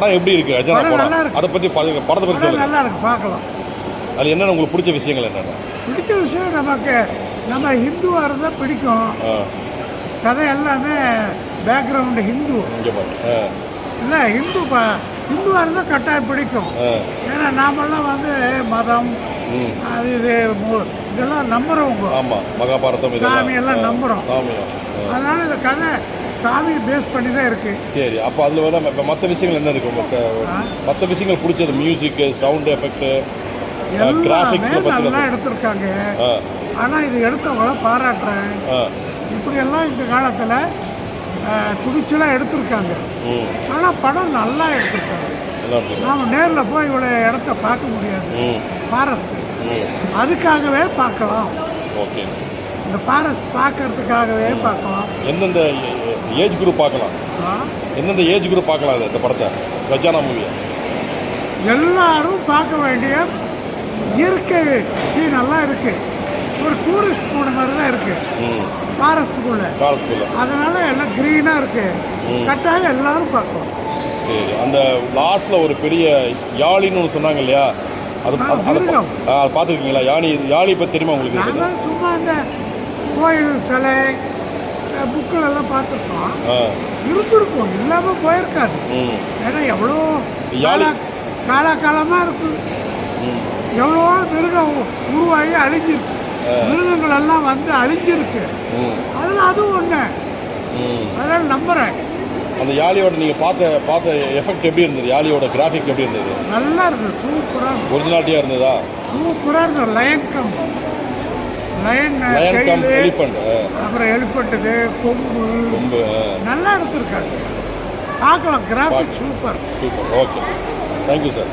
படம் எப்படி இருக்குது அஜனா படம் படம்? நல்லா இருக்கு. அதை பற்றி படத்தை பற்றி படம் சொல்லுங்கள். நல்லா இருக்கு, பார்க்கலாம். அதில் என்னென்ன உங்களுக்கு பிடிச்ச விஷயங்கள் என்னென்ன? பிடிச்ச விஷயம் நமக்கு நம்ம ஹிந்துவாக இருந்தால் பிடிக்கும். கதை எல்லாமே பேக்ரவுண்டு ஹிந்து இங்கே பாரு. இல்லை ஹிந்துவாக இருந்தால் கட்டாயம் பிடிக்கும். ஏன்னா நாமெல்லாம் வந்து மதம் அது இதெல்லாம் நம்புறவங்க. ஆமாம், மகாபாரதம் சாமி எல்லாம் நம்புகிறோம். சாமியா? அதனால இந்த கதை சாமியை பேஸ் பண்ணி தான் இருக்கு. சரி, அப்போ அதில் வந்து இப்போ மற்ற விஷயங்கள் என்ன இருக்குது உங்களுக்கு? மற்ற விஷயங்கள் பிடிச்சது மியூசிக்கு, சவுண்ட் எஃபெக்ட், கிராஃபிக்ஸில் பற்றி நல்லா எடுத்திருக்காங்க. ஆனால் இது எடுத்தவங்கள பாராட்டுறேன். இப்படியெல்லாம் இந்த காலத்தில் துணிச்சலாக எடுத்திருக்காங்க. ஆனால் படம் நல்லா எடுத்திருக்காங்க. நாம் நேரில் போய் இவ்வளோ இடத்த பார்க்க முடியாது. ஃபாரஸ்ட்டு அதுக்காகவே பார்க்கலாம். ஓகே, இந்த ஃபாரஸ்ட் பார்க்கறதுக்காகவே பார்க்கலாம். எந்தெந்த ஏஜ் குரூப் பார்க்கலாம்? எந்தெந்த ஏஜ் குரூப் பார்க்கலாம் இந்த படத்தை, கஜானா மூவியை? எல்லாரும் பார்க்க வேண்டிய இயற்கை சீன் எல்லாம் இருக்கு. ஒரு டூரிஸ்ட் போன மாதிரி தான் இருக்கு ஃபாரஸ்ட்டுக்குள்ள. அதனால எல்லாம் க்ரீனாக இருக்கு. கட்டாயம் எல்லாரும் பார்க்கலாம். சரி, அந்த லாஸ்ட்டில் ஒரு பெரிய யாழின்னு ஒன்று சொன்னாங்க இல்லையா? அது பார்த்துருக்கீங்களா? யாழி பற்றி தெரியுமா உங்களுக்கு? நாங்கள் சும்மா இந்த கோயில் சிலை புக்கில் எல்லாம் பார்த்துருக்கோம். இருந்திருக்கும், இல்லாமல் போயிருக்காது. ஏன்னா எவ்வளோ காலகாலமாக இருக்கு. எவ்வளோ மிருகம் உருவாகி அழிஞ்சிருக்கு. மிருகங்கள் எல்லாம் வந்து அழிஞ்சிருக்கு. அதில் அதுவும் ஒன்று. அதனால் நம்புகிறேன். அந்த யாழியோட நீங்கள் பார்த்த எஃபெக்ட் எப்படி இருந்தது? யாழியோட கிராஃபிக் எப்படி இருந்தது? நல்லா இருந்தது, சூப்பராக ஒரிஜினாலிட்டியாக இருந்ததா? சூப்பராக இருந்தது. லயன் கம் எலிஃபண்ட், அப்புறம் எலிஃபண்ட்டுக்கு கொம்பு நல்லா எடுத்திருக்காங்க. பார்க்கலாம். Graphic super. Okay, thank you sir.